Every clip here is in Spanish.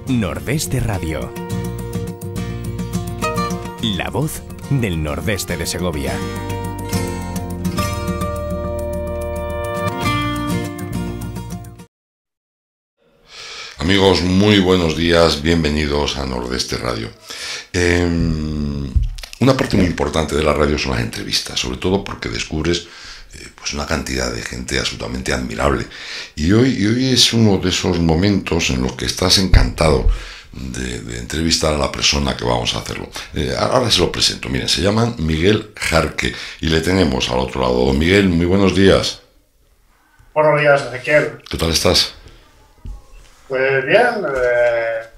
Nordeste Radio. La voz del nordeste de Segovia. Amigos, muy buenos días, bienvenidos a Nordeste Radio. Una parte muy importante de la radio son las entrevistas, sobre todo porque descubres pues una cantidad de gente absolutamente admirable. Y hoy es uno de esos momentos en los que estás encantado de entrevistar a la persona que vamos a hacerlo. Ahora se lo presento. Miren, se llama Miguel Jarque y le tenemos al otro lado. Don Miguel, muy buenos días. Buenos días, Ezequiel. ¿Qué tal estás? Pues bien,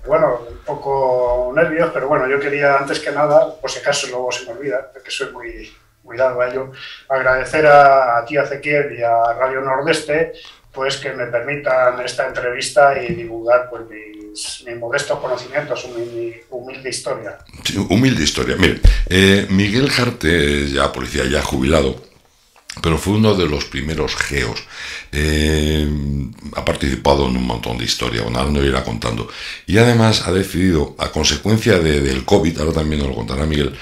bueno, un poco nervios, pero bueno, yo quería antes que nada, por si acaso luego se me olvida, porque soy muy dado a ello, agradecer a ti, Ezequiel, y a Radio Nordeste, pues que me permitan esta entrevista y divulgar pues mis modestos conocimientos, mi humilde historia. Sí, humilde historia. Mire, Miguel Jarque es ya policía, ya jubilado, pero fue uno de los primeros geos. Ha participado en un montón de historias, bueno, ahora no irá contando. Y además ha decidido, a consecuencia del COVID, ahora también nos lo contará Miguel,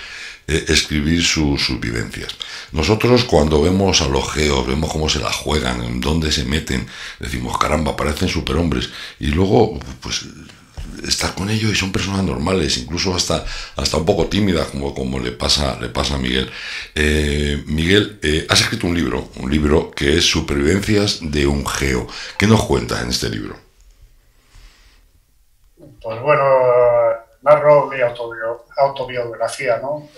escribir sus vivencias. Nosotros cuando vemos a los geos, vemos cómo se la juegan, en dónde se meten, decimos, caramba, parecen superhombres. Y luego, pues, estás con ellos y son personas normales, incluso hasta un poco tímidas, como le pasa a Miguel. Miguel, has escrito un libro que es Supervivencias de un geo. ¿Qué nos cuentas en este libro? Pues bueno, narro mi autobiografía, ¿no?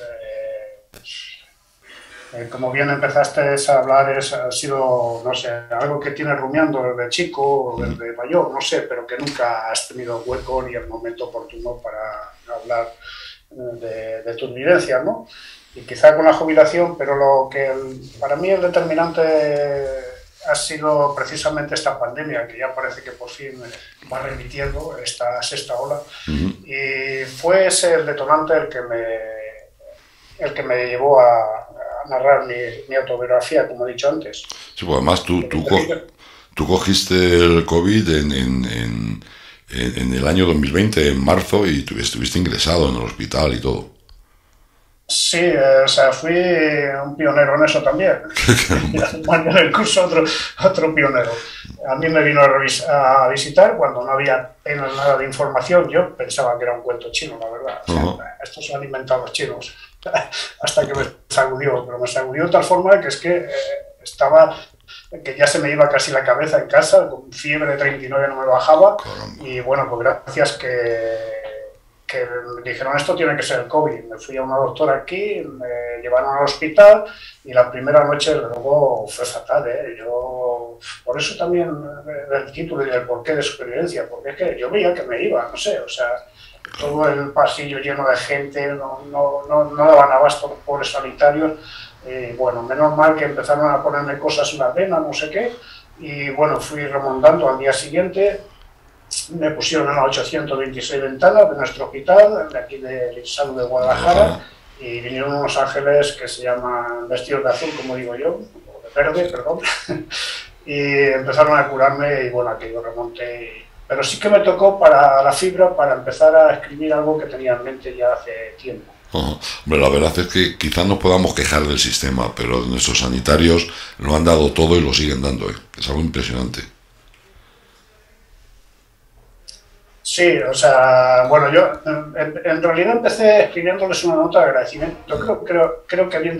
Como bien empezaste a hablar, ha sido, no sé, algo que tienes rumiando desde chico o desde mayor, no sé, pero que nunca has tenido hueco ni el momento oportuno para hablar de tus vivencias, ¿no? Y quizá con la jubilación, pero para mí el determinante ha sido precisamente esta pandemia, que ya parece que por fin va remitiendo esta sexta ola. Y fue ese el detonante el que me llevó a narrar mi autobiografía, como he dicho antes. Sí, pues además tú cogiste el COVID en el año 2020, en marzo, y estuviste ingresado en el hospital y todo. Sí, o sea, fui un pionero en eso también. En el curso otro pionero. A mí me vino a visitar cuando no había apenas nada de información. Yo pensaba que era un cuento chino, la verdad. O sea, estos se han inventado los chinos. Hasta que me sacudió, pero me sacudió de tal forma que es que que ya se me iba casi la cabeza en casa, con fiebre de 39 no me bajaba. Caramba. Y bueno, pues gracias que me dijeron esto tiene que ser el COVID. Me fui a una doctora aquí, me llevaron al hospital y la primera noche luego fue fatal, ¿eh? Yo, por eso también el título y el porqué de supervivencia, porque es que yo veía que me iba, no sé, o sea, todo el pasillo lleno de gente, no daban abasto los pobres sanitarios. Bueno, menos mal que empezaron a ponerme cosas en la vena, no sé qué, y bueno, fui remontando al día siguiente. Me pusieron en la 826 ventanas de nuestro hospital, de aquí de Salud de Guadalajara, y vinieron unos ángeles que se llaman vestidos de azul, como digo yo, o de verde, perdón, y empezaron a curarme y bueno, aquello remonté. Pero sí que me tocó para la fibra para empezar a escribir algo que tenía en mente ya hace tiempo. Hombre, la verdad es que quizás nos podamos quejar del sistema, pero nuestros sanitarios lo han dado todo y lo siguen dando, ¿eh? Es algo impresionante. Sí, o sea, bueno, yo en realidad empecé escribiéndoles una nota de agradecimiento. Creo que bien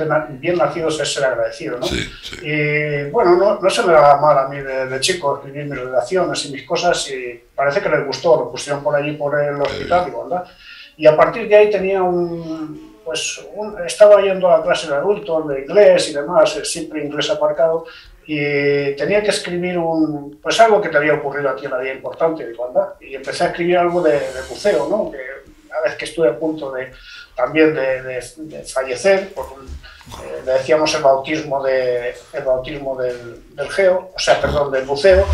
nacidos es ser agradecido, ¿no? Sí, sí. Y bueno, no se me daba mal a mí de chico escribir mis redacciones y mis cosas y parece que les gustó, lo pusieron por allí por el hospital, ¿verdad? Y a partir de ahí tenía estaba yendo a clase de adultos, de inglés y demás, siempre inglés aparcado, y tenía que escribir algo que te había ocurrido a ti en la vida importante, ¿verdad? Y empecé a escribir algo de buceo, ¿no? Que una vez que estuve a punto de fallecer, le decíamos el bautismo del geo, o sea, perdón, del buceo,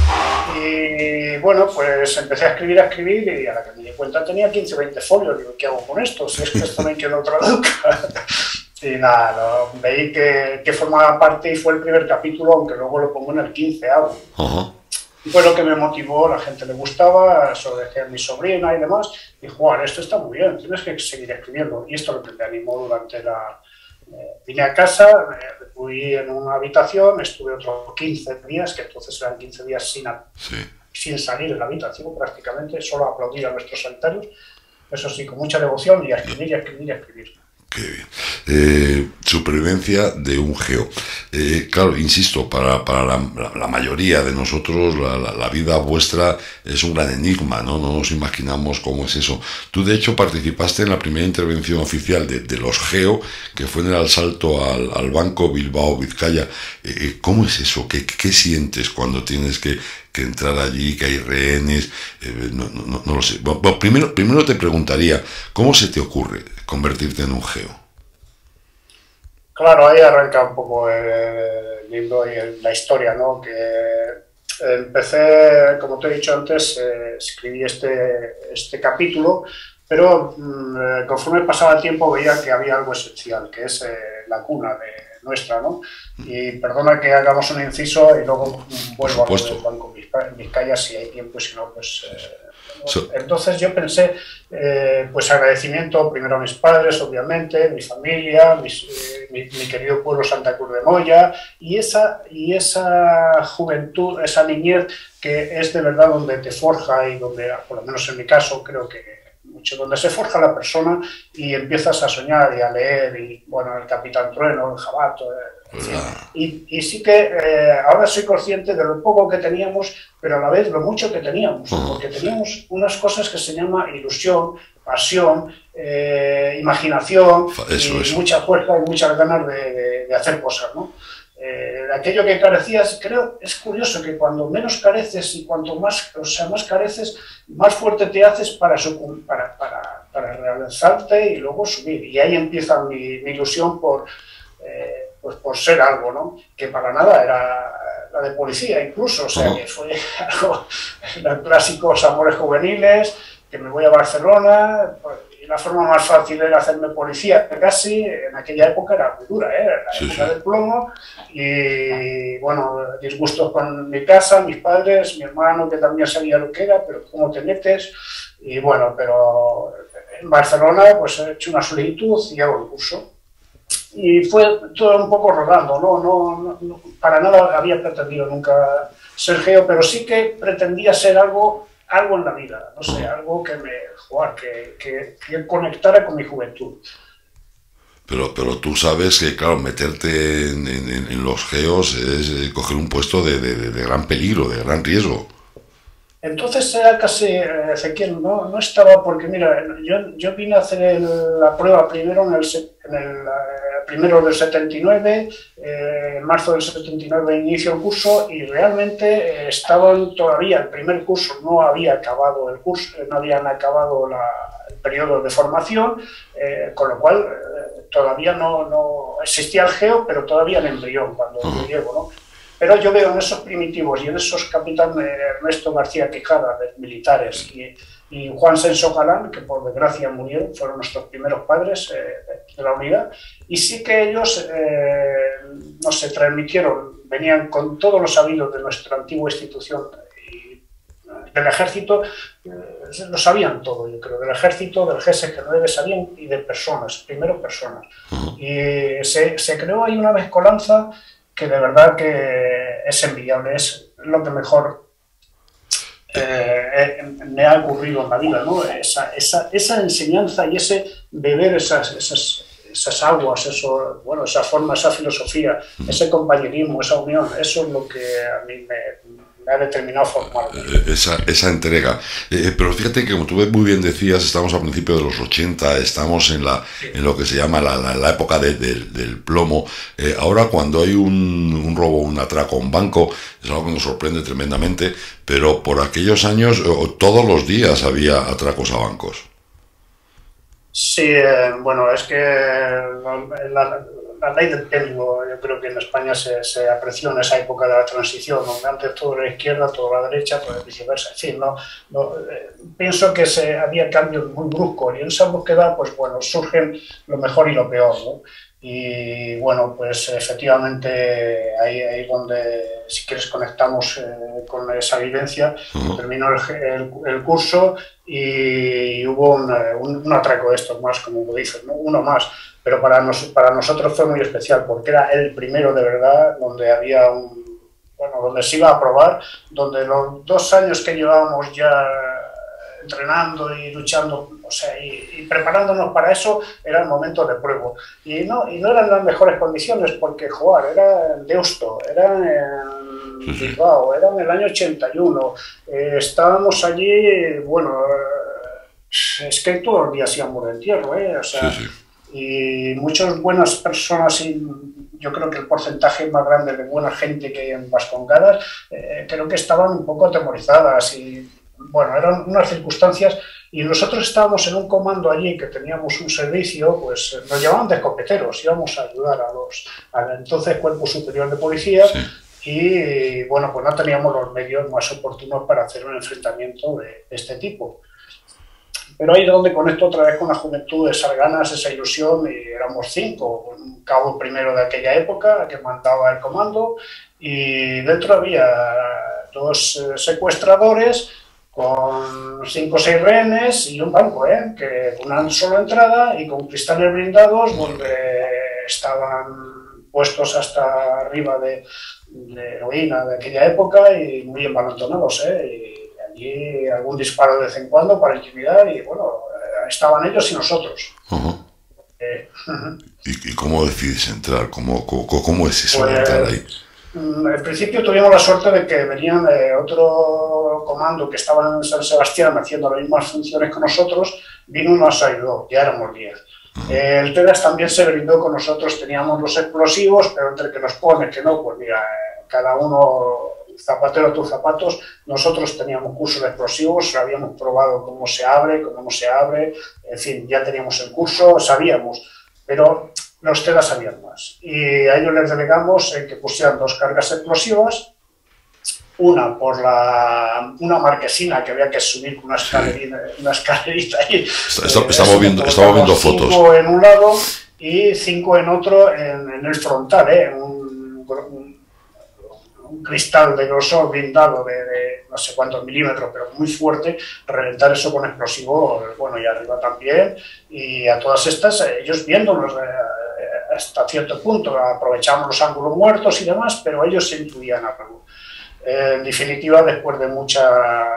y bueno, pues empecé a escribir y a la que me di cuenta tenía 15 o 20 folios. Digo, ¿qué hago con esto? Si es que esto me quedó traduzca. Y nada, veí que formaba parte y fue el primer capítulo, aunque luego lo pongo en el 15avo. Y fue lo que me motivó, la gente le gustaba, eso decía mi sobrina y demás, y Juan, esto está muy bien, tienes que seguir escribiendo. Y esto es lo que me animó durante la... vine a casa, me fui en una habitación, estuve otros 15 días, que entonces eran 15 días sin salir de la habitación prácticamente, solo aplaudir a nuestros sanitarios, eso sí, con mucha devoción, y a escribir, y a escribir, y a escribir. Qué bien. Supervivencia de un geo. Claro, insisto, para la mayoría de nosotros la vida vuestra es un gran enigma, ¿no? No nos imaginamos cómo es eso. Tú, de hecho, participaste en la primera intervención oficial de los geo, que fue en el asalto al Banco Bilbao Vizcaya. ¿Cómo es eso? ¿Qué sientes cuando tienes que entrar allí, que hay rehenes? No lo sé. Bueno, primero te preguntaría, ¿cómo se te ocurre convertirte en un geo? Claro, ahí arranca un poco el libro y la historia, ¿no? Que empecé, como te he dicho antes, escribí este capítulo, pero conforme pasaba el tiempo veía que había algo esencial, que es la cuna nuestra, ¿no? Y perdona que hagamos un inciso y luego vuelvo a lo del Banco Vizcaya si hay tiempo, y si no, pues... Entonces yo pensé, pues agradecimiento primero a mis padres, obviamente, mi familia, mi querido pueblo Santa Cruz de Moya, y esa juventud, esa niñez que es de verdad donde te forja y donde, por lo menos en mi caso, creo que mucho, donde se forja la persona y empiezas a soñar y a leer, y bueno, el Capitán Trueno, el Jabato, y sí que ahora soy consciente de lo poco que teníamos, pero a la vez lo mucho que teníamos, porque teníamos unas cosas que se llama ilusión, pasión, imaginación, y mucha fuerza y muchas ganas de hacer cosas, ¿no? Aquello que carecías, creo, es curioso que cuando menos careces y cuanto más, más careces, más fuerte te haces para realizarte y luego subir. Y ahí empieza mi ilusión por ser algo, ¿no? Que para nada era la de policía, incluso, o sea, que fue algo, los clásicos amores juveniles, que me voy a Barcelona, y la forma más fácil era hacerme policía, casi, en aquella época era muy dura, la época del plomo, y bueno, disgustos con mi casa, mis padres, mi hermano, que también sabía lo que era, pero cómo te metes, y bueno, pero en Barcelona pues he hecho una solicitud y hago el curso. Y fue todo un poco rodando, no para nada había pretendido nunca ser geo, pero sí que pretendía ser algo en la vida, no sé, algo que que conectara con mi juventud. Pero tú sabes que, claro, meterte en los geos es coger un puesto de gran peligro, de gran riesgo. Entonces era casi, Ezequiel, no estaba, porque mira, yo vine a hacer la prueba primero en el primero del 79, en marzo del 79 inicio el curso, y realmente estaban todavía, el primer curso no había acabado el curso, no habían acabado el periodo de formación, con lo cual todavía no existía el geo, pero todavía en embrión cuando yo llego, ¿no? Pero yo veo en esos primitivos y en esos capitanes Ernesto García Quijada, de militares, y Juan Senso Galán, que por desgracia murieron, fueron nuestros primeros padres de la unidad, y sí que ellos nos se transmitieron, venían con todos los sabidos de nuestra antigua institución y del ejército, lo sabían todo, yo creo, del ejército, del GSG-9 sabían, y de personas, primero personas. Y se creó ahí una mezcolanza que de verdad que es envidiable, es lo que mejor me ha ocurrido en la vida, ¿no? Esa enseñanza y ese beber esas aguas, esa forma, esa filosofía, ese compañerismo, esa unión, eso es lo que a mí me ha determinado formar. Esa entrega. Pero fíjate que, como tú muy bien decías, estamos a principios de los 80, estamos en lo que se llama la época del plomo. Ahora, cuando hay un robo, un atraco a un banco, es algo que nos sorprende tremendamente, pero por aquellos años todos los días había atracos a bancos. Sí, bueno, es que la ley del péndulo, yo creo que en España se apreció en esa época de la transición, donde antes todo era izquierda, todo la derecha, todo viceversa. En fin, pienso que había cambios muy bruscos, y en esa búsqueda, pues bueno, surgen lo mejor y lo peor, ¿no? Y bueno, pues efectivamente ahí donde, si quieres, conectamos con esa vivencia. Terminó el curso y hubo un atraco de estos más, como dices, ¿no? Uno más. Pero para nosotros fue muy especial porque era el primero de verdad donde había donde se iba a probar, donde los 2 años que llevábamos ya entrenando y luchando, o sea, y preparándonos para eso, era el momento de prueba. Y no eran las mejores condiciones porque jugar era en Deusto, era en Bilbao, era en el año 81. Estábamos allí, bueno, es que todos los días íbamos de entierro, o sea, y muchas buenas personas, y yo creo que el porcentaje más grande de buena gente que hay en Vascongadas, creo que estaban un poco atemorizadas y bueno, eran unas circunstancias, y nosotros estábamos en un comando allí que teníamos un servicio, pues nos llamaban de escopeteros, íbamos a ayudar al entonces Cuerpo Superior de Policía, y bueno, pues no teníamos los medios más oportunos para hacer un enfrentamiento de este tipo. Pero ahí es donde conecto otra vez con la juventud, esas ganas, esa ilusión, y éramos 5, un cabo primero de aquella época que mandaba el comando, y dentro había 2 secuestradores con 5 o 6 rehenes y un banco, que con una sola entrada y con cristales blindados donde estaban puestos hasta arriba de heroína de aquella época y muy embalantonados, y allí algún disparo de vez en cuando para intimidar, y bueno, estaban ellos y nosotros. ¿Y cómo decides entrar? ¿Cómo es eso de entrar ahí? Al principio tuvimos la suerte de que venían otro comando que estaba en San Sebastián haciendo las mismas funciones que nosotros, vino y nos ayudó, ya éramos 10. El TEDAS también se brindó con nosotros, teníamos los explosivos, pero entre que nos pone que no, pues mira, cada uno zapatero a tus zapatos. Nosotros teníamos curso de explosivos, habíamos probado cómo no se abre, en fin, ya teníamos el curso, sabíamos, pero los TEDAS sabían más. Y a ellos les delegamos que pusieran 2 cargas explosivas, una por una marquesina que había que subir con una escalerita ahí. Estamos viendo fotos. 5 en un lado y 5 en otro en el frontal, un cristal de grosor blindado de no sé cuántos milímetros, pero muy fuerte, reventar eso con explosivo, bueno, y arriba también, y a todas estas, ellos viéndonos hasta cierto punto, aprovechamos los ángulos muertos y demás, pero ellos se intuían algo. En definitiva, después de muchas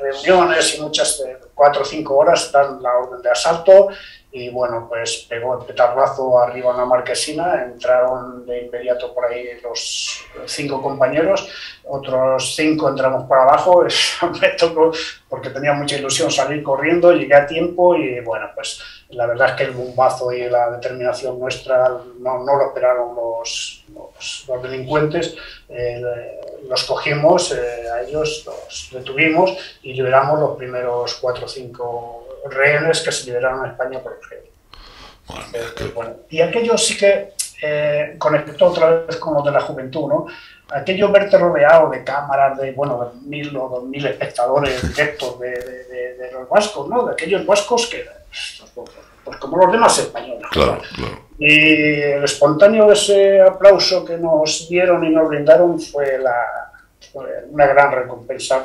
reuniones y muchas 4 o 5 horas, dan la orden de asalto. Y bueno, pues pegó el petardazo arriba en la marquesina, entraron de inmediato por ahí los 5 compañeros, otros 5 entramos por abajo, eso me tocó porque tenía mucha ilusión salir corriendo, llegué a tiempo y bueno, pues la verdad es que el bombazo y la determinación nuestra no lo esperaron los delincuentes, los cogimos, a ellos los detuvimos y liberamos los primeros 4 o 5 rehenes que se liberaron en España por el bueno, y aquello sí que conectó otra vez con lo de la juventud, ¿no? Aquello verte rodeado de cámaras de, bueno, 1.000 o 2.000 espectadores directos de los vascos, ¿no? De aquellos vascos que, pues como los demás españoles. Claro. Y el espontáneo de ese aplauso que nos dieron y nos brindaron fue una gran recompensa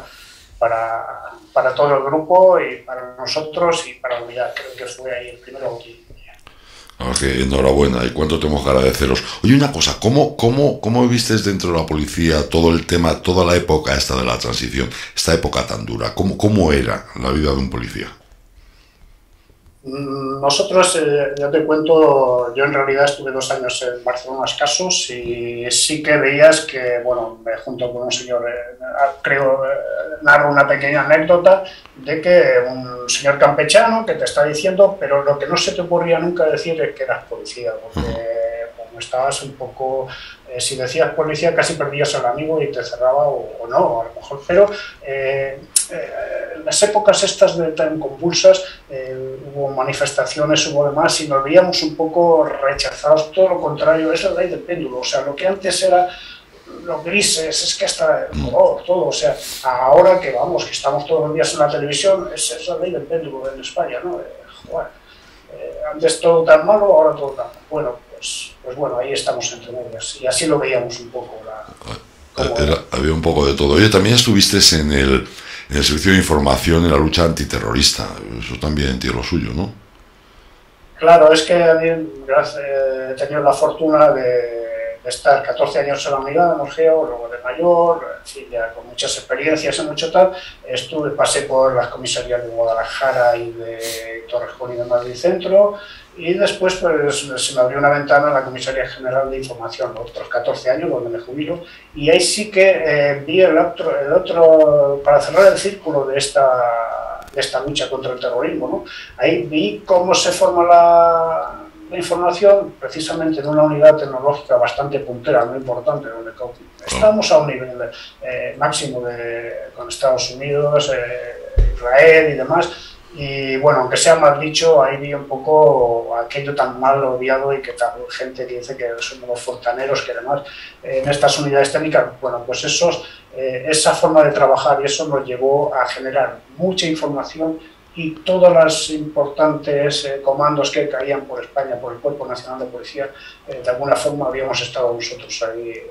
para todo el grupo y para nosotros y para la unidad. Creo que fue ahí el primero aquí. Enhorabuena, y cuánto tenemos que agradeceros. Oye, una cosa, ¿cómo visteis dentro de la policía todo el tema, toda la época esta de la transición, esta época tan dura? ¿Cómo era la vida de un policía? Nosotros, ya te cuento, yo en realidad estuve 2 años en Barcelona escasos y sí que veías que, bueno, junto con un señor, creo, narro una pequeña anécdota de que un señor campechano que te está diciendo, pero lo que no se te ocurría nunca decir es que eras policía, porque como estabas un poco, si decías policía casi perdías al amigo y te cerraba o no, a lo mejor, pero en las épocas estas de tan convulsas hubo manifestaciones, hubo demás y nos veíamos un poco rechazados, todo lo contrario, es la ley del péndulo, o sea, lo que antes era los grises, es que hasta el color, todo, o sea, ahora que vamos, que estamos todos los días en la televisión, es la ley del péndulo en España, ¿no? antes todo tan malo, ahora todo tan malo. Bueno, pues bueno, ahí estamos entre medias, y así lo veíamos un poco. Había un poco de todo. Oye, también estuviste en el Servicio de Información en la lucha antiterrorista, eso también tiene lo suyo, ¿no? Claro, es que he tenido la fortuna de estar 14 años en la unidad, en el GEO, luego de mayor, en fin, ya con muchas experiencias y mucho tal. Pasé por las comisarías de Guadalajara y de Torrejón y de Madrid Centro, y después pues se me abrió una ventana en la Comisaría General de Información, otros 14 años, donde me jubilo, y ahí sí que vi el otro, para cerrar el círculo de esta lucha contra el terrorismo, ¿no? Ahí vi cómo se forma la información, precisamente en una unidad tecnológica bastante puntera, muy importante, donde estábamos a un nivel máximo con Estados Unidos, Israel y demás. Y bueno, aunque sea mal dicho, ahí vi un poco aquello tan mal odiado y que tal gente que dice que son los fontaneros, que además en estas unidades técnicas, bueno, pues esa forma de trabajar, y eso nos llevó a generar mucha información, y todos los importantes comandos que caían por España, por el Cuerpo Nacional de Policía, de alguna forma habíamos estado nosotros ahí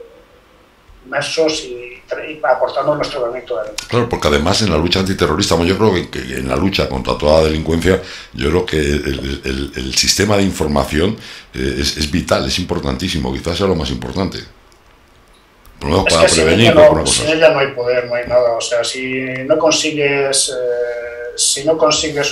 inmersos y aportando nuestro granito de arena. Claro, porque además en la lucha antiterrorista, yo creo que en la lucha contra toda la delincuencia, yo creo que el sistema de información es vital, es importantísimo, quizás sea lo más importante. Por lo menos para prevenir. Sin ella no hay poder, no hay nada. O sea, si no consigues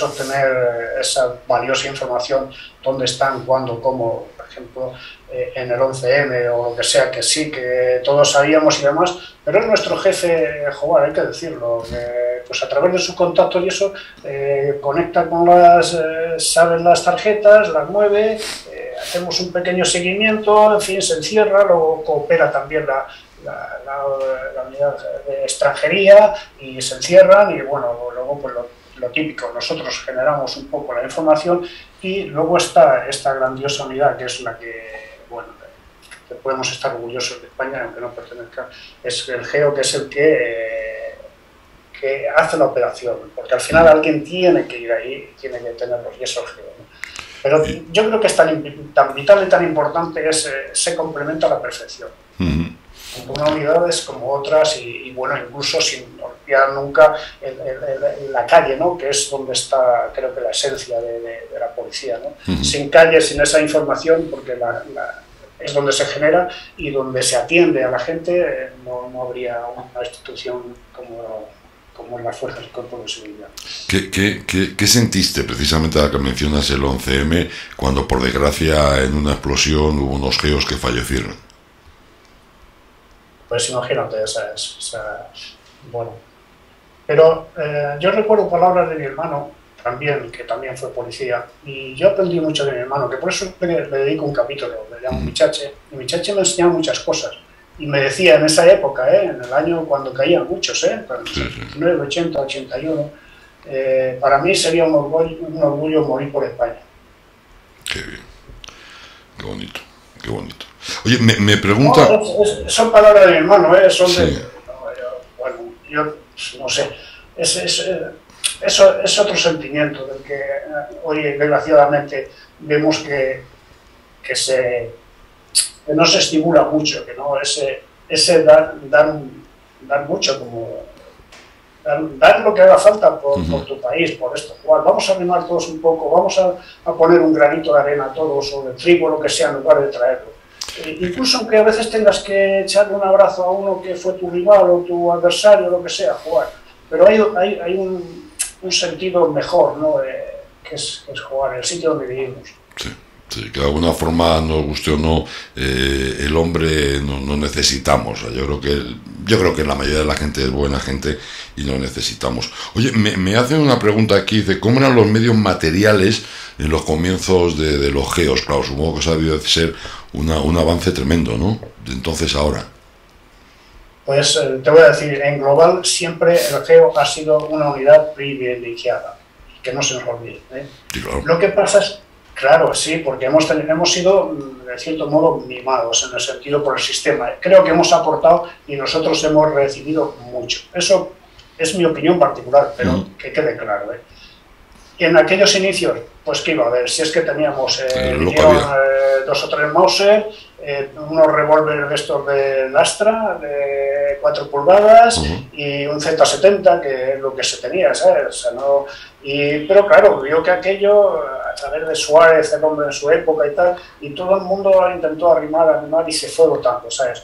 obtener esa valiosa información, dónde están, cuándo, cómo, por ejemplo, en el 11M o lo que sea, que sí, que todos sabíamos y demás, pero es nuestro jefe, joder, hay que decirlo, pues a través de sus contactos y eso, conecta con sabe las tarjetas, las mueve, hacemos un pequeño seguimiento, en fin, se encierra, luego coopera también la unidad de extranjería y se encierran, y bueno, luego pues lo típico, nosotros generamos un poco la información, y luego está esta grandiosa unidad que es la que, bueno, que podemos estar orgullosos de España, aunque no pertenezca, es el GEO, que es el que hace la operación, porque al final alguien tiene que ir ahí, tiene que tenerlos, y eso es el GEO, ¿no? Pero yo creo que es tan vital y tan importante que se complementa a la perfección. Una unidad es como otras, y bueno, incluso sin olvidar nunca la calle, ¿no? Que es donde está, creo que, la esencia de la policía, ¿no? Sin calle, sin esa información, porque es donde se genera y donde se atiende a la gente, no habría una institución como en las fuerzas y cuerpos de seguridad. ¿Qué sentiste precisamente ahora que mencionas el 11M, cuando por desgracia en una explosión hubo unos geos que fallecieron? Pues imagínate, bueno. Pero yo recuerdo palabras de mi hermano también, que también fue policía, y yo aprendí mucho de mi hermano, que por eso le dedico un capítulo, le llamo Michache, y Michache me enseñaba muchas cosas, y me decía en esa época, en el año cuando caían muchos, 79, 80, 81, para mí sería un orgullo morir por España. Qué bien, qué bonito, qué bonito. Oye, me pregunta... No, son palabras de mi hermano, son sí. Bueno, yo no sé, es otro sentimiento del que hoy desgraciadamente vemos que no se estimula mucho, que no ese dar mucho, como dar lo que haga falta por tu país, por esto. Vamos a animar todos un poco, vamos a poner un granito de arena a todos, o de trigo, lo que sea, en lugar de traerlo. Incluso aunque a veces tengas que echarle un abrazo a uno que fue tu rival o tu adversario, lo que sea, jugar. Pero hay un sentido mejor, ¿no? Que es jugar, el sitio donde vivimos. Sí, que de alguna forma, nos guste o no, el hombre no necesitamos. Yo creo que la mayoría de la gente es buena gente y no necesitamos. Oye, me hacen una pregunta aquí, dice, ¿cómo eran los medios materiales en los comienzos de los geos? Claro, supongo que eso ha debido de ser un avance tremendo, ¿no? De entonces a ahora. Pues te voy a decir, en global siempre el geo ha sido una unidad privilegiada, que no se nos olvide, ¿eh? Sí, claro. Lo que pasa es, claro, sí, porque hemos sido, de cierto modo, mimados en el sentido por el sistema. Creo que hemos aportado y nosotros hemos recibido mucho. Eso es mi opinión particular, pero que quede claro, ¿eh? en aquellos inicios, pues qué iba a ver, si es que teníamos 2 o 3 Mauser, unos revólveres de estos de Astra, de 4 pulgadas, y un Z70, que es lo que se tenía, ¿sabes? O sea, no, pero claro, vio que aquello, a través de Suárez, el hombre en su época y tal, y todo el mundo intentó animar, y se fue votando, ¿sabes?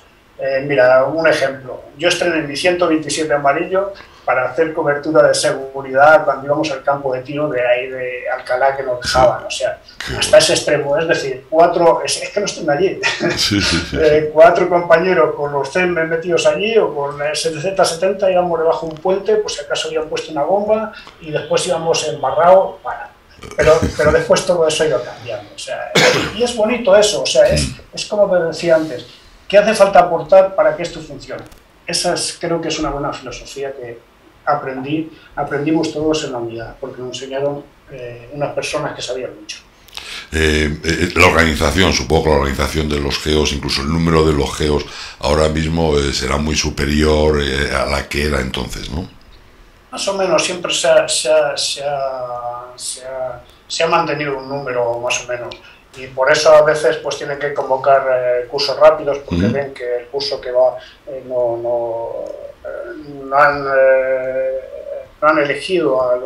Mira, un ejemplo, yo estrené mi 127 amarillo para hacer cobertura de seguridad cuando íbamos al campo de tiro de ahí de Alcalá, que nos dejaban, o sea, hasta ese extremo, es decir, 4, es que no estén allí, 4 compañeros con los CEM metidos allí o con el Z70 íbamos debajo de un puente, pues si acaso habían puesto una bomba y después íbamos embarrados, pero después todo eso ha ido cambiando, o sea, y es bonito eso, o sea, es como te decía antes, ¿qué hace falta aportar para que esto funcione? Esa creo que es una buena filosofía que aprendimos todos en la unidad, porque nos enseñaron unas personas que sabían mucho. La organización, supongo que la organización de los geos, incluso el número de los geos ahora mismo será muy superior a la que era entonces, ¿no? Más o menos, siempre se ha mantenido un número más o menos. Y por eso a veces pues tienen que convocar cursos rápidos, porque ven que el curso que va no han elegido al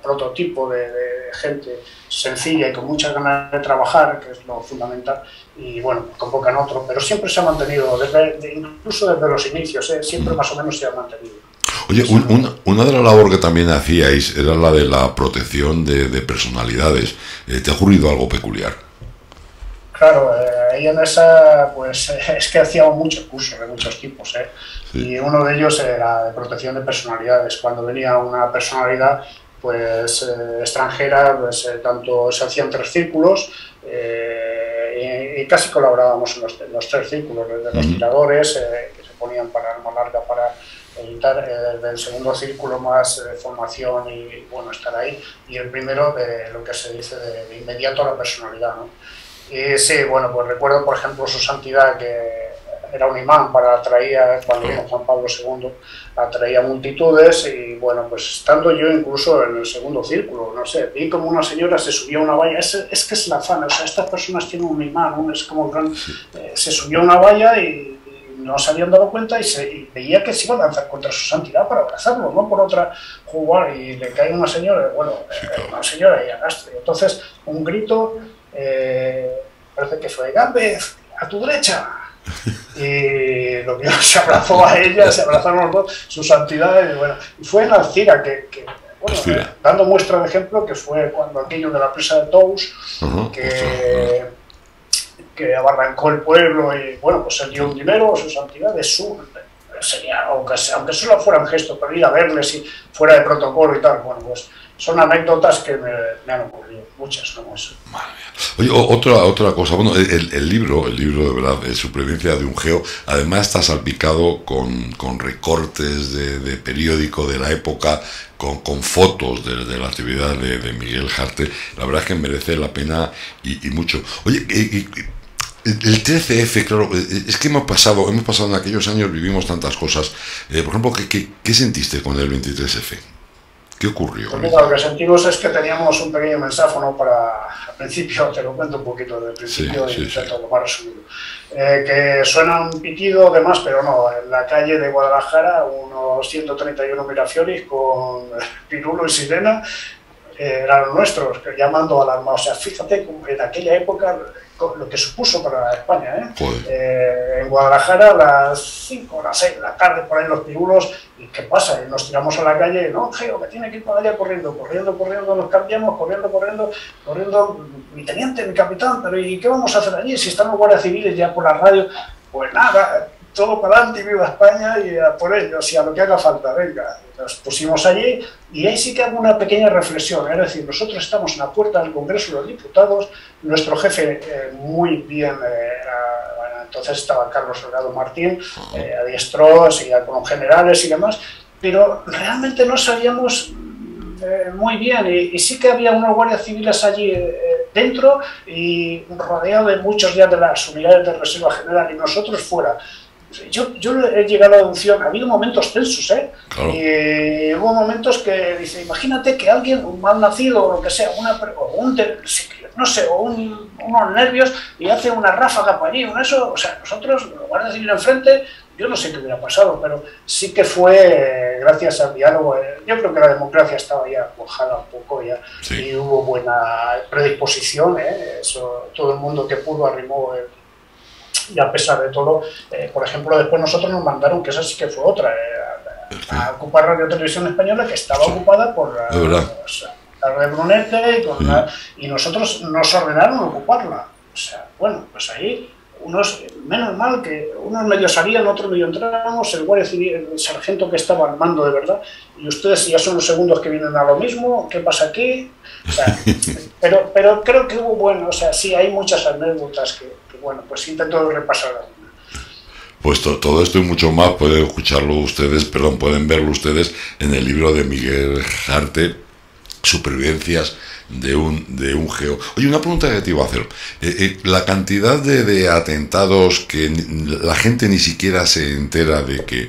prototipo de gente sencilla y con muchas ganas de trabajar, que es lo fundamental, y bueno, convocan otro, pero siempre se ha mantenido, incluso desde los inicios, siempre más o menos se ha mantenido. Oye, una de las labores que también hacíais era la de la protección de personalidades. ¿Te ha ocurrido algo peculiar? Claro, ahí en esa, pues es que hacíamos muchos cursos de muchos tipos, y uno de ellos era de protección de personalidades. Cuando venía una personalidad pues extranjera, pues tanto se hacían 3 círculos y casi colaborábamos en los 3 círculos, desde los tiradores que se ponían para arma larga para evitar, del segundo círculo más formación y bueno, estar ahí, y el primero de lo que se dice de inmediato a la personalidad, ¿no? Y sí, bueno, pues recuerdo por ejemplo su santidad, que era un imán para atraer, cuando vino Juan Pablo II, atraía multitudes, y bueno, pues estando yo incluso en el segundo círculo, no sé, vi como una señora se subía a una valla, es que es la fana, o sea, estas personas tienen un imán, es como se subió a una valla y no se habían dado cuenta y veía que se iba a lanzar contra su santidad para abrazarlo, no por otra jugar, y le cae una señora, bueno, una señora y arrastre. Entonces, un grito, parece que fue Gálvez, a tu derecha. Y lo que se abrazó a ella, se abrazaron los dos, su santidad, y bueno, y fue en Alcira que bueno, dando muestra de ejemplo, que fue cuando aquello de la presa de Tous, que abarrancó el pueblo, y bueno, pues él dio un dinero, su santidad, de su, sería, aunque solo fueran gestos, pero ir a verles y fuera de protocolo y tal, bueno, pues son anécdotas que me han ocurrido, muchas como eso. Oye, otra cosa, bueno, el libro de verdad, Supervivencia de un Geo, además está salpicado con recortes de periódico de la época, con fotos de la actividad de Miguel Jarte. La verdad es que merece la pena y mucho. Oye, el 13F, claro, es que hemos pasado en aquellos años, vivimos tantas cosas. Por ejemplo, ¿qué sentiste con el 23F? ¿Qué ocurrió? Pues mira, lo que sentimos es que teníamos un pequeño mensáfono al principio, te lo cuento un poquito del principio y intento lo más resumido. Que suena un pitido, demás, pero no, en la calle de Guadalajara, unos 131 Mirafioris con pirulo y sirena, eran los nuestros, llamando a la Armada. O sea, fíjate, en aquella época lo que supuso para España, en Guadalajara a las 5 o las 6 de la tarde, por ahí los pirulos, ¿y qué pasa? Y nos tiramos a la calle, no, Geo, que tiene que ir para allá corriendo, nos cambiamos, corriendo, mi teniente, mi capitán, pero ¿y qué vamos a hacer allí? Si están los guardias civiles ya por la radio, pues nada, todo para adelante y viva España y a por ellos y a lo que haga falta, venga. Nos pusimos allí y ahí sí que hago una pequeña reflexión, es decir, nosotros estamos en la puerta del Congreso de los Diputados, nuestro jefe muy bien, entonces estaba Carlos Salgado Martín, adiestró, seguía con los generales y demás, pero realmente no sabíamos muy bien y sí que había unos guardias civiles allí dentro y rodeado de muchos ya de las unidades de reserva general y nosotros fuera. Yo he llegado a la deducción, ha habido momentos tensos, ¿eh? Claro. Y hubo momentos que dice, imagínate que alguien, un mal nacido o lo que sea, unos nervios y hace una ráfaga para allí, eso, o sea, nosotros, los guardias civiles enfrente, yo no sé qué hubiera pasado, pero sí que fue gracias al diálogo. Yo creo que la democracia estaba ya cuajada un poco ya, sí. Y hubo buena predisposición, eso, todo el mundo que pudo arrimó y a pesar de todo, por ejemplo, después nosotros nos mandaron, que esa sí que fue otra, a ocupar Radio Televisión Española, que estaba ocupada por la red Brunete y nosotros nos ordenaron ocuparla. O sea, bueno, pues ahí unos, menos mal que unos medio salían, otros medio entrábamos, el guardia civil, el sargento que estaba al mando de verdad, y ustedes ya son los segundos que vienen a lo mismo, ¿qué pasa aquí? O sea, pero creo que hubo, bueno, o sea, sí, hay muchas anécdotas que bueno, pues intento repasar alguna. Pues todo esto y mucho más pueden escucharlo ustedes, pueden verlo ustedes en el libro de Miguel Jarte, Supervivencias de un geo. Oye, una pregunta que te iba a hacer. La cantidad de atentados que la gente ni siquiera se entera de que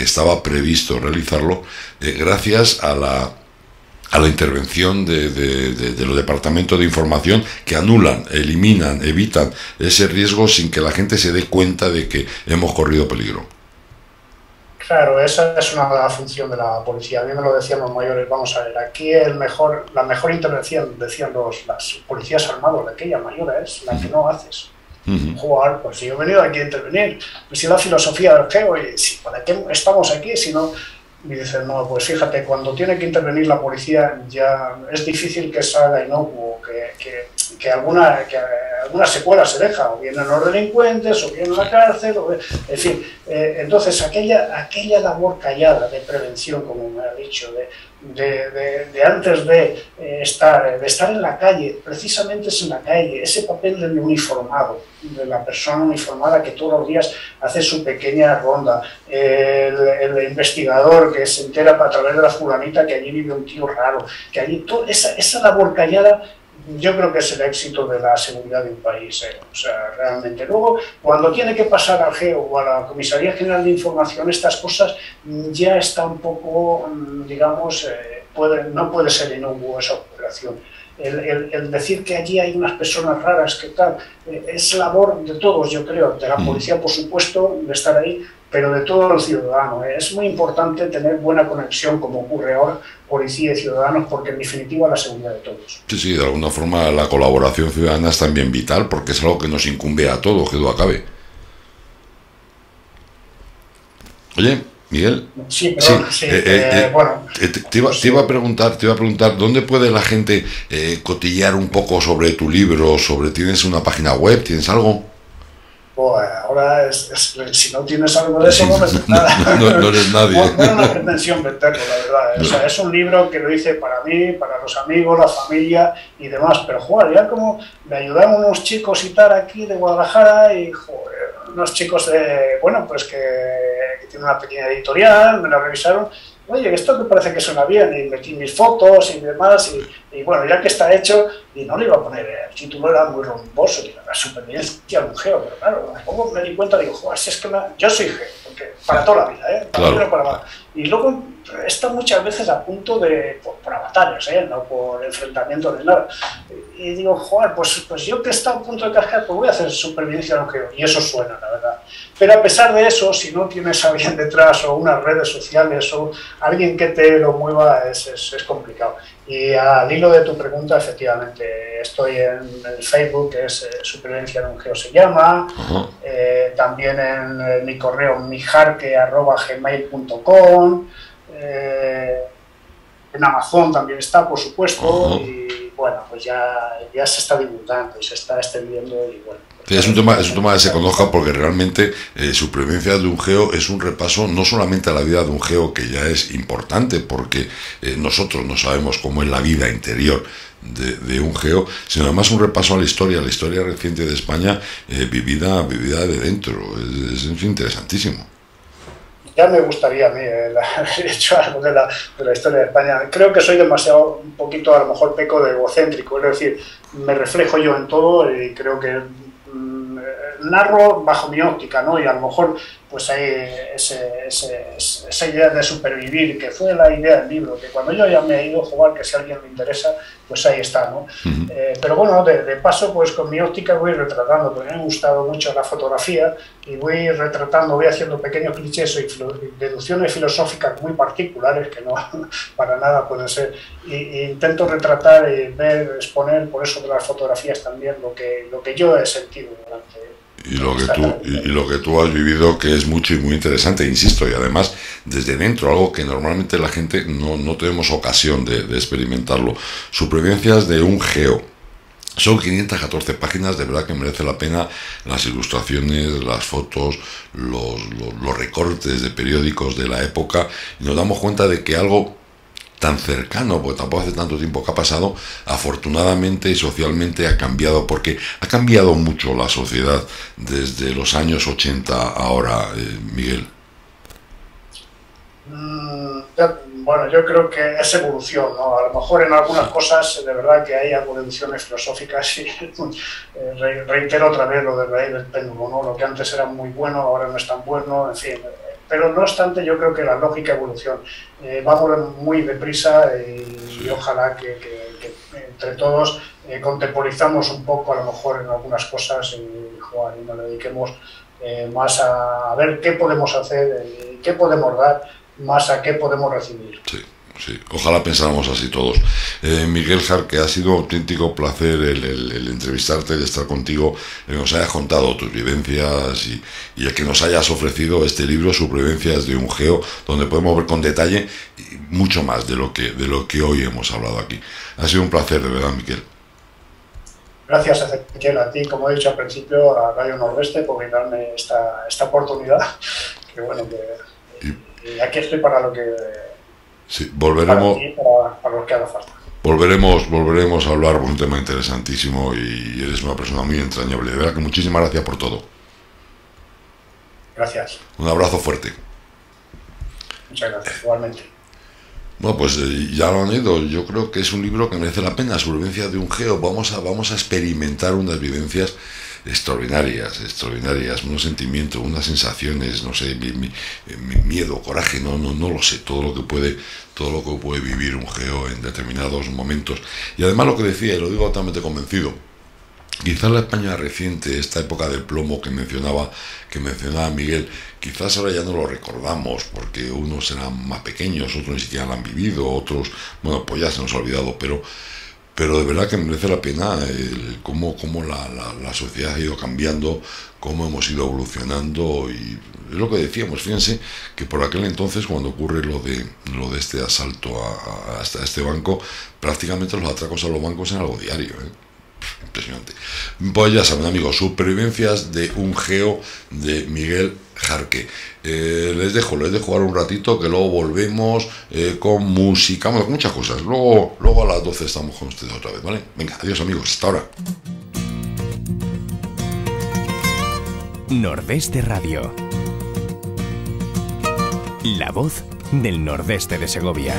estaba previsto realizarlo, gracias a la intervención de los departamentos de información que anulan, eliminan, evitan ese riesgo sin que la gente se dé cuenta de que hemos corrido peligro. Claro, esa es una función de la policía. A mí me lo decían los mayores. Vamos a ver, aquí la mejor intervención, decían los policías armados de aquella mayor, es la que no haces. Jugar, pues si yo he venido aquí a intervenir, pues si la filosofía del geo, y si, ¿para qué estamos aquí si no? Y dicen, no, pues fíjate, cuando tiene que intervenir la policía ya es difícil que salga inocuo, que alguna secuela se deja, o bien en los delincuentes, o bien en la cárcel, en fin. Entonces, aquella labor callada de prevención, como me ha dicho, de antes de estar en la calle, precisamente es en la calle, ese papel del uniformado, de la persona uniformada que todos los días hace su pequeña ronda, el investigador que se entera a través de la fulanita que allí vive un tío raro, que allí esa labor callada, yo creo que es el éxito de la seguridad de un país, o sea, realmente. Luego, cuando tiene que pasar al GEO o a la Comisaría General de Información, estas cosas ya está un poco, digamos, no puede ser inocuo esa operación. El decir que allí hay unas personas raras, que tal, es labor de todos, yo creo, de la policía, por supuesto, de estar ahí, pero de todo el ciudadano. Es muy importante tener buena conexión, como ocurre ahora, policía y ciudadanos, porque en definitiva la seguridad de todos. Sí, de alguna forma la colaboración ciudadana es también vital, porque es algo que nos incumbe a todos, que duda cabe. Oye, Miguel, sí, bueno, te iba a preguntar, ¿dónde puede la gente cotillear un poco sobre tu libro? ¿Tienes una página web? ¿Tienes algo? Pues ahora, si no tienes algo de eso, no metes nada. No eres nadie. No era una pretensión meterlo, la verdad. O sea, es un libro que lo hice para mí, para los amigos, la familia y demás. Pero, joder, ya como me ayudaron unos chicos y tal aquí de Guadalajara y, joder, unos chicos pues que tienen una pequeña editorial, me la revisaron. Oye, esto me parece que suena bien, y metí mis fotos y demás, y bueno, ya que está hecho, y no le iba a poner, el título era muy romposo, y la supervivencia de un geo, pero claro, luego me di cuenta, digo, joder, si es que yo soy geo, porque para toda la vida, claro. Y luego está muchas veces a punto por batallas, no por enfrentamientos ni nada, y digo, joder, pues yo que está a punto de cascar, pues voy a hacer supervivencia de un geo, y eso suena, la verdad. Pero a pesar de eso, si no tienes a alguien detrás, o unas redes sociales, o alguien que te lo mueva, es complicado. Y al hilo de tu pregunta, efectivamente, estoy en el Facebook, que es Supervivencia de un Geo se llama, también en mi correo mijarque@gmail.com, en Amazon también está, por supuesto, y bueno, pues ya se está divulgando y se está extendiendo y bueno. Sí, es un tema que se conozca, porque realmente Supervivencia de un Geo es un repaso no solamente a la vida de un geo, que ya es importante porque nosotros no sabemos cómo es la vida interior de un geo, sino además un repaso a la historia reciente de España, vivida de dentro. Es interesantísimo. Ya me gustaría a mí haber hecho algo de la historia de España. Creo que soy demasiado, un poquito, a lo mejor peco de egocéntrico, es decir, me reflejo yo en todo y creo que narro bajo mi óptica, ¿no? Y a lo mejor pues hay esa idea de supervivir, que fue la idea del libro, que cuando yo ya me he ido a jugar, que si a alguien le interesa, pues ahí está, ¿no? Pero bueno, de paso, pues con mi óptica voy retratando, porque me ha gustado mucho la fotografía, y voy retratando, voy haciendo pequeños clichés y deducciones filosóficas muy particulares, que no para nada pueden ser, y intento retratar y ver, exponer, por eso de las fotografías también, lo que yo he sentido durante... Y lo que tú has vivido, que es mucho y muy interesante, insisto, y además desde dentro, algo que normalmente la gente no tenemos ocasión de experimentarlo. Supervivencias de un geo. Son 514 páginas, de verdad que merece la pena las ilustraciones, las fotos, los recortes de periódicos de la época, y nos damos cuenta de que algo tan cercano, porque tampoco hace tanto tiempo que ha pasado, afortunadamente y socialmente ha cambiado, porque ha cambiado mucho la sociedad desde los años 80 ahora, Miguel. Bueno, yo creo que es evolución, ¿no? A lo mejor en algunas cosas de verdad que hay evoluciones filosóficas y reitero otra vez lo del rey del péndulo, ¿no? Lo que antes era muy bueno ahora no es tan bueno, en fin. Pero no obstante, yo creo que la lógica evolución. Vamos muy deprisa y ojalá que entre todos contemporizamos un poco, a lo mejor en algunas cosas, y nos dediquemos más a ver qué podemos hacer, qué podemos dar, más a qué podemos recibir. Sí. Sí, ojalá pensáramos así todos. Miguel Jarque, ha sido un auténtico placer el entrevistarte, el estar contigo, que nos hayas contado tus vivencias y el que nos hayas ofrecido este libro, Supervivencias de un geo, donde podemos ver con detalle mucho más de lo que hoy hemos hablado aquí. Ha sido un placer, de verdad, Miguel. Gracias, Ezequiel, a ti, como he dicho al principio, a Radio Nordeste, por brindarme esta oportunidad. Que bueno, y aquí estoy para lo que... Sí, volveremos, para lo que haga falta. Volveremos a hablar por un tema interesantísimo, y eres una persona muy entrañable. De verdad que muchísimas gracias por todo. Gracias. Un abrazo fuerte. Muchas gracias, igualmente. Bueno, pues ya lo han oído. Yo creo que es un libro que merece la pena. Supervivencia de un geo. Vamos a experimentar unas vivencias extraordinarias, unos sentimientos, unas sensaciones, no sé, miedo, coraje, no lo sé, todo lo que puede vivir un geo en determinados momentos. Y además lo que decía, y lo digo totalmente convencido, quizás la España reciente, esta época del plomo que mencionaba Miguel, quizás ahora ya no lo recordamos, porque unos eran más pequeños, otros ni siquiera lo han vivido, otros, bueno, pues ya se nos ha olvidado, pero de verdad que merece la pena cómo la sociedad ha ido cambiando, cómo hemos ido evolucionando, y es lo que decíamos. Fíjense que por aquel entonces, cuando ocurre lo de este asalto a este banco, prácticamente los atracos a los bancos eran algo diario, impresionante. Pues ya saben, amigos, Supervivencias de un geo, de Miguel Jarque. Les dejo ahora un ratito, que luego volvemos con música, con muchas cosas. Luego a las 12 estamos con ustedes otra vez, ¿vale? Venga, adiós, amigos, hasta ahora. Nordeste Radio. La voz del Nordeste de Segovia.